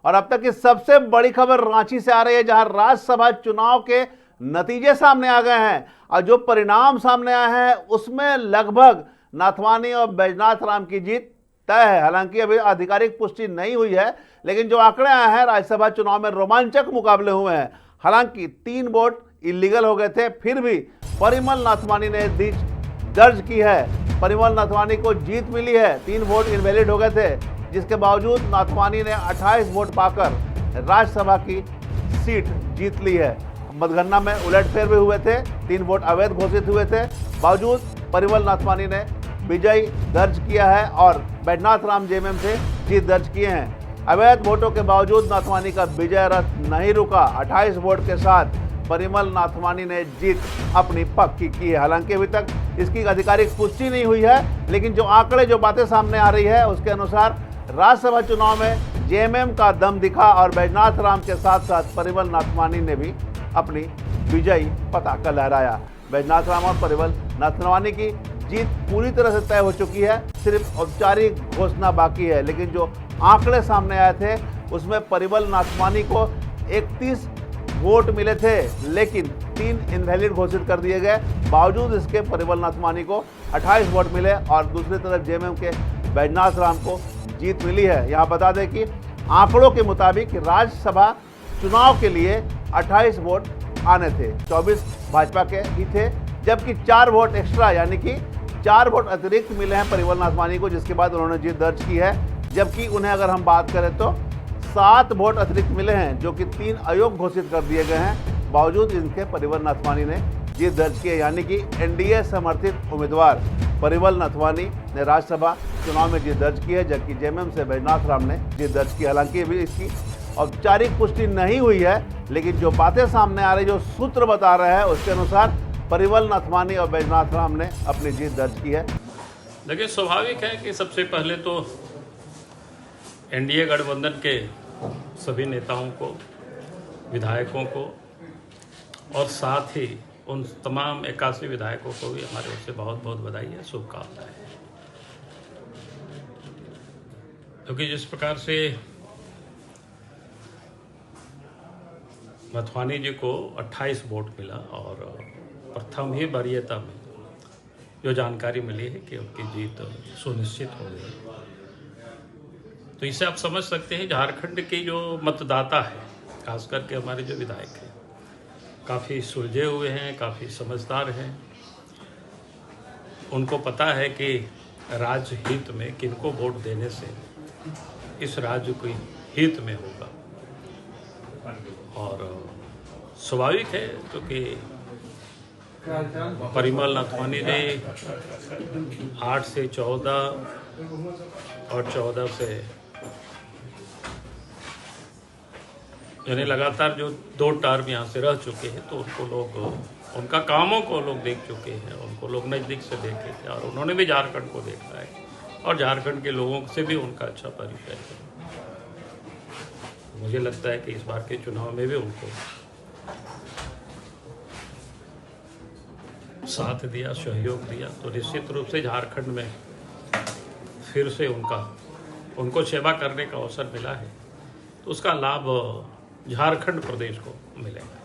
और अब तक की सबसे बड़ी खबर रांची से आ रही है, जहां राज्यसभा चुनाव के नतीजे सामने आ गए हैं और जो परिणाम सामने आए हैं उसमें लगभग नाथवानी और बैजनाथ राम की जीत तय है। हालांकि अभी आधिकारिक पुष्टि नहीं हुई है, लेकिन जो आंकड़े आए हैं राज्यसभा चुनाव में रोमांचक मुकाबले हुए हैं। हालांकि 3 वोट इलीगल हो गए थे, फिर भी परिमल नाथवानी ने जीत दर्ज की है। परिमल नाथवानी को जीत मिली है। 3 वोट इनवैलिड हो गए थे, जिसके बावजूद नाथवानी ने 28 वोट पाकर राज्यसभा की सीट जीत ली है। मतगणना में उलटफेर भी हुए थे, 3 वोट अवैध घोषित हुए थे, बावजूद परिमल नाथवानी ने विजय दर्ज किया है और बैजनाथ राम जेएमएम से जीत दर्ज किए हैं। अवैध वोटों के बावजूद नाथवानी का विजय रथ नहीं रुका। 28 वोट के साथ परिमल नाथवानी ने जीत अपनी पक्की की है। हालांकि अभी तक इसकी आधिकारिक पुष्टि नहीं हुई है, लेकिन जो आंकड़े, जो बातें सामने आ रही है उसके अनुसार राज्यसभा चुनाव में जेएमएम का दम दिखा और बैजनाथ राम के साथ साथ परिमल नाथवानी ने भी अपनी विजयी पताका लहराया। बैजनाथ राम और परिमल नाथवानी की जीत पूरी तरह से तय हो चुकी है, सिर्फ औपचारिक घोषणा बाकी है। लेकिन जो आंकड़े सामने आए थे उसमें परिमल नाथवानी को 31 वोट मिले थे, लेकिन 3 इनवैलिड घोषित कर दिए गए। बावजूद इसके परिमल नाथवानी को 28 वोट मिले और दूसरी तरफ जेएमएम के बैजनाथ राम को जीत मिली है। यहाँ बता दें कि आंकड़ों के मुताबिक राज्यसभा चुनाव के लिए 28 वोट आने थे, 24 भाजपा के ही थे, जबकि 4 वोट एक्स्ट्रा यानी कि 4 वोट अतिरिक्त मिले हैं परिमल नाथवानी को, जिसके बाद उन्होंने जीत दर्ज की है। जबकि उन्हें अगर हम बात करें तो 7 वोट अतिरिक्त मिले हैं, जो कि 3 अयोग्य घोषित कर दिए गए हैं। बावजूद इनके परिमल नाथवानी ने जीत दर्ज की है, यानी कि एनडीए समर्थित उम्मीदवार परिमल नाथवानी ने राज्यसभा चुनाव में जीत दर्ज की है, जबकि जेएमएम से बैजनाथ राम ने जीत दर्ज की। हालांकि अभी इसकी औपचारिक पुष्टि नहीं हुई है, लेकिन जो बातें सामने आ रही, जो सूत्र बता रहे हैं उसके अनुसार परिमल नाथवानी और बैजनाथ राम ने अपनी जीत दर्ज की है। देखिए, स्वाभाविक है कि सबसे पहले तो एनडीए गठबंधन के सभी नेताओं को, विधायकों को और साथ ही उन तमाम 81 विधायकों को भी हमारे ओर से बहुत बहुत बधाई है, शुभकामनाएं। क्योंकि जिस प्रकार से नाथवानी जी को 28 वोट मिला और प्रथम ही वरीयता में जो जानकारी मिली है कि उनकी जीत सुनिश्चित हो गई, तो इससे आप समझ सकते हैं झारखंड के जो मतदाता है, खास करके हमारे जो विधायक हैं, काफ़ी सुलझे हुए हैं, काफ़ी समझदार हैं। उनको पता है कि राज्य हित में किनको वोट देने से इस राज्य के हित में होगा। और स्वाभाविक है क्योंकि परिमल नाथवानी ने 8 से 14 और 14 से यानी लगातार जो 2 टर्म यहाँ से रह चुके हैं, तो उनको लोग, उनका कामों को लोग देख चुके हैं, उनको लोग नज़दीक से देखे थे और उन्होंने भी झारखंड को देखा है और झारखंड के लोगों से भी उनका अच्छा परिचय है। मुझे लगता है कि इस बार के चुनाव में भी उनको साथ दिया, सहयोग दिया, तो निश्चित रूप से झारखंड में फिर से उनको सेवा करने का अवसर मिला है, तो उसका लाभ झारखंड प्रदेश को मिलेगा।